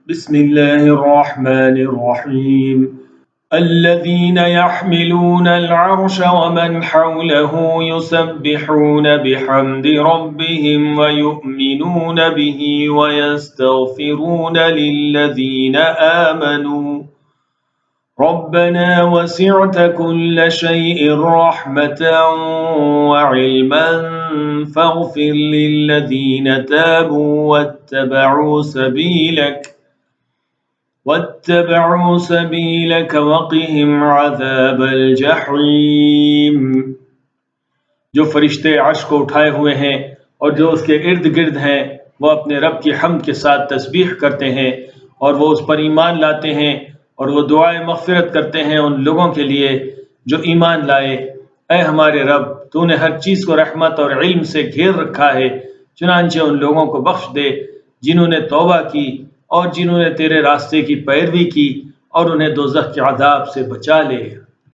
बिस्मिल्लाहिर्रहमानिर्रहीम अल्लज़ीना यहमिलूनल अर्श व मन हौलहु युसब्बिहूना बिहम्दि रब्बिहिम व युमिनूना बिही व यस्तगफिरूना लिल्लज़ीना आमनू रब्बना वसिअत कुल्ल शैइन रहमतन व इल्मन फग़फिर लिल्लज़ीना ताबू वत्तबअू सबीलक वक़िहिम अज़ाबल जहीम। जो फरिश्ते अर्श को उठाए हुए हैं और जो उसके इर्द गिर्द हैं वो अपने रब की हम्द के साथ तस्बीह करते हैं और वो उस पर ईमान लाते हैं और वो दुआए मग़फ़िरत करते हैं उन लोगों के लिए जो ईमान लाए। ऐ हमारे रब, तूने हर चीज़ को रहमत और इल्म से घेर रखा है, चुनांचे उन लोगों को बख्श दे जिन्होंने तौबा की और जिन्होंने तेरे रास्ते की पैरवी की, और उन्हें दोज़ख के अज़ाब से बचा ले।